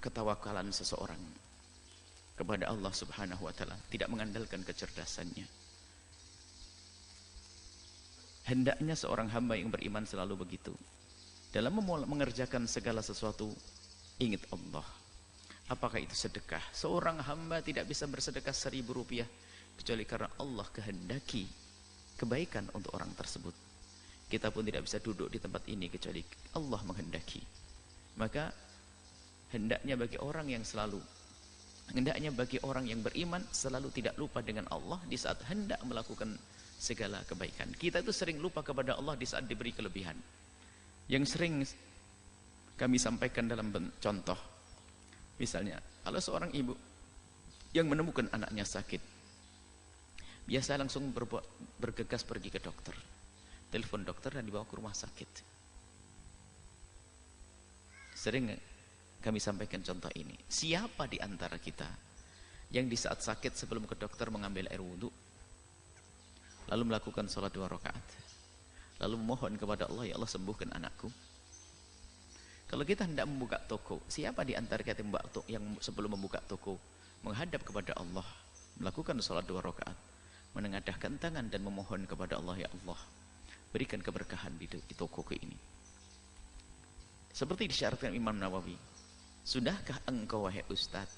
ketawakalan seseorang kepada Allah Subhanahu wa taala, tidak mengandalkan kecerdasannya. Hendaknya seorang hamba yang beriman selalu begitu. Dalam mengerjakan segala sesuatu, ingat Allah. Apakah itu sedekah? Seorang hamba tidak bisa bersedekah 1.000 rupiah kecuali karena Allah kehendaki kebaikan untuk orang tersebut. Kita pun tidak bisa duduk di tempat ini kecuali Allah menghendaki. Maka hendaknya bagi orang yang beriman selalu tidak lupa dengan Allah di saat hendak melakukan segala kebaikan. Kita itu sering lupa kepada Allah di saat diberi kelebihan. Yang sering kami sampaikan dalam contoh, misalnya kalau seorang ibu yang menemukan anaknya sakit, biasa langsung bergegas pergi ke dokter, telepon dokter dan dibawa ke rumah sakit. Sering kami sampaikan contoh ini. Siapa di antara kita yang di saat sakit sebelum ke dokter mengambil air wudhu, lalu melakukan sholat 2 rakaat, lalu memohon kepada Allah, ya Allah sembuhkan anakku? Kalau kita hendak membuka toko, siapa di antara kita yang sebelum membuka toko menghadap kepada Allah, melakukan sholat 2 rakaat, menengadahkan tangan dan memohon kepada Allah, ya Allah berikan keberkahan di toko ini? Seperti disyaratkan Imam Nawawi, sudahkah engkau wahai Ustaz,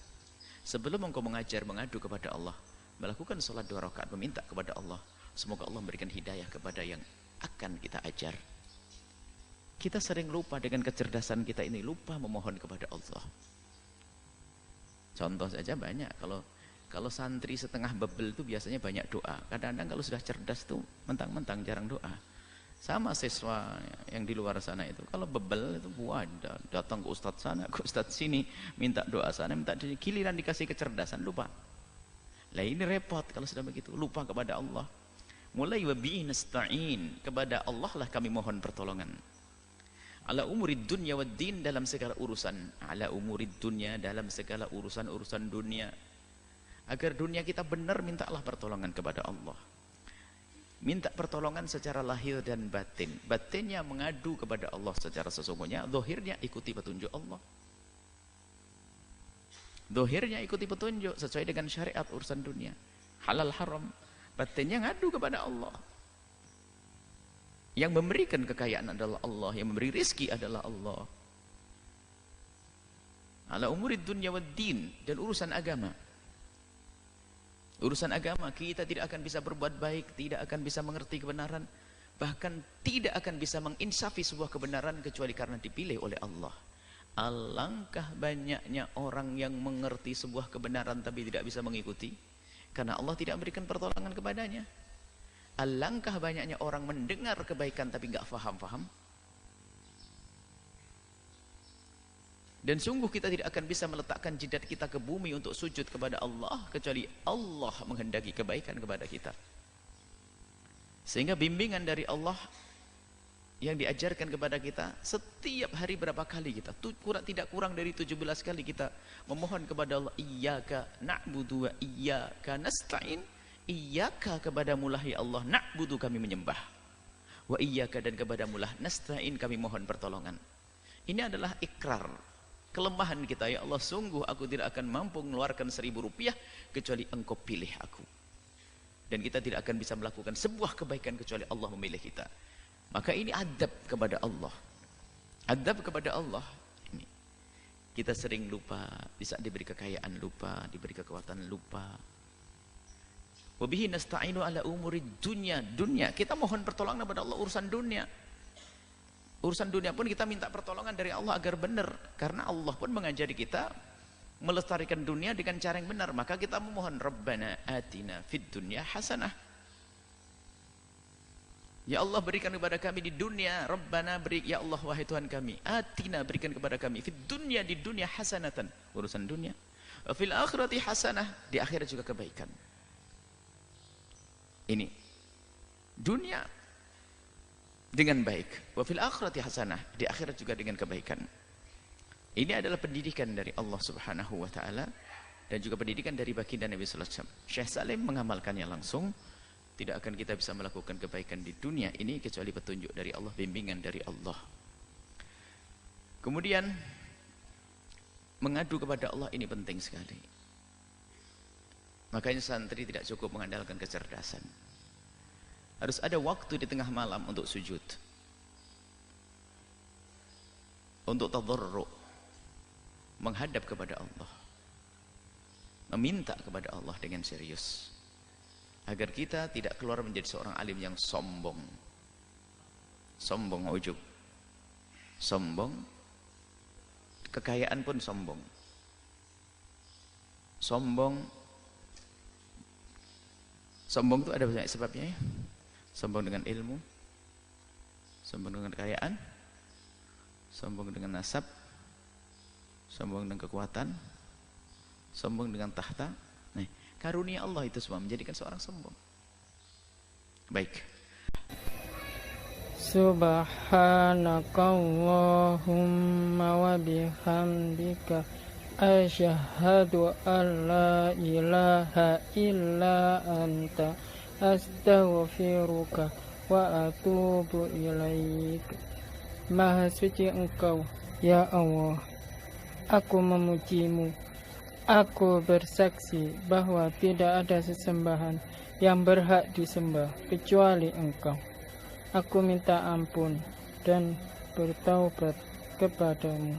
sebelum engkau mengajar mengadu kepada Allah, melakukan sholat 2 rakaat meminta kepada Allah semoga Allah memberikan hidayah kepada yang akan kita ajar? Kita sering lupa dengan kecerdasan kita ini, lupa memohon kepada Allah. Contoh saja banyak. Kalau santri setengah bebel itu biasanya banyak doa. Kadang-kadang kalau sudah cerdas tuh mentang-mentang jarang doa. Sama siswa yang di luar sana itu, kalau bebel itu wadah, datang ke ustadz sana, ke ustadz sini, minta doa sana, minta sini, giliran dikasih kecerdasan lupa. Lah ini repot kalau sudah begitu, lupa kepada Allah. Mulai wabihi nasta'in, kepada Allah lah kami mohon pertolongan. Ala umurid dunya wad din, dalam segala urusan, ala umurid dunya, dalam segala urusan dunia. Agar dunia kita benar, mintalah pertolongan kepada Allah. Minta pertolongan secara lahir dan batin. Batinnya mengadu kepada Allah secara sesungguhnya, zahirnya ikuti petunjuk Allah. Zahirnya ikuti petunjuk sesuai dengan syariat urusan dunia, halal haram. Batinnya ngadu kepada Allah. Yang memberikan kekayaan adalah Allah, yang memberi rezeki adalah Allah. Ala umurid dunya wad din, dan urusan agama. Urusan agama kita tidak akan bisa berbuat baik, tidak akan bisa mengerti kebenaran, bahkan tidak akan bisa menginsafi sebuah kebenaran kecuali karena dipilih oleh Allah. Alangkah banyaknya orang yang mengerti sebuah kebenaran tapi tidak bisa mengikuti karena Allah tidak memberikan pertolongan kepadanya. Alangkah banyaknya orang mendengar kebaikan tapi nggak faham-faham. Dan sungguh kita tidak akan bisa meletakkan jidat kita ke bumi untuk sujud kepada Allah kecuali Allah menghendaki kebaikan kepada kita. Sehingga bimbingan dari Allah yang diajarkan kepada kita setiap hari berapa kali kita, tidak kurang dari 17 kali kita memohon kepada Allah, iyyaka na'budu wa iyyaka nasta'in. Iyyaka kepadamulah ya Allah na'budu, kami menyembah, wa iyyaka dan kepadamulah nasta'in, kami mohon pertolongan. Ini adalah ikrar kelemahan kita, ya Allah sungguh aku tidak akan mampu mengeluarkan 1.000 rupiah kecuali engkau pilih aku, dan kita tidak akan bisa melakukan sebuah kebaikan kecuali Allah memilih kita. Maka ini adab kepada Allah, adab kepada Allah. Ini kita sering lupa, di saat diberi kekayaan lupa, diberi kekuatan lupa. Wabihi nasta'inu ala umurid dunya, kita mohon pertolongan kepada Allah urusan dunia. Urusan dunia pun kita minta pertolongan dari Allah agar benar, karena Allah pun mengajari kita melestarikan dunia dengan cara yang benar. Maka kita memohon Rabbana atina fid dunya hasanah, ya Allah berikan kepada kami di dunia. Rabbana beri, ya Allah wahai Tuhan kami, atina berikan kepada kami fid dunya, di dunia hasanatan, urusan dunia, fil akhirati hasanah, di akhirat juga kebaikan. Ini dunia dengan baik, wa fil akhirati hasanah, di akhirat juga dengan kebaikan. Ini adalah pendidikan dari Allah Subhanahu wa taala dan juga pendidikan dari baginda Nabi sallallahu alaihi wasallam. Syekh Salim mengamalkannya langsung. Tidak akan kita bisa melakukan kebaikan di dunia ini kecuali petunjuk dari Allah, bimbingan dari Allah. Kemudian mengadu kepada Allah ini penting sekali. Makanya santri tidak cukup mengandalkan kecerdasan. Harus ada waktu di tengah malam untuk sujud, untuk tadarru', menghadap kepada Allah, meminta kepada Allah dengan serius, agar kita tidak keluar menjadi seorang alim yang sombong, sombong ujub, sombong, kekayaan pun sombong, sombong itu ada banyak sebabnya ya. Sombong dengan ilmu, sombong dengan kekayaan, sombong dengan nasab, sombong dengan kekuatan, sombong dengan tahta. Nah, karunia Allah itu semua menjadikan seorang sombong. Baik. Subhanakallahumma wa bihamdika asyhadu an la ilaha illa anta astaghfiruka wa atubu ilaik. Maha suci Engkau, ya Allah. Aku memujimu. Aku bersaksi bahwa tidak ada sesembahan yang berhak disembah kecuali Engkau. Aku minta ampun dan bertaubat kepadamu.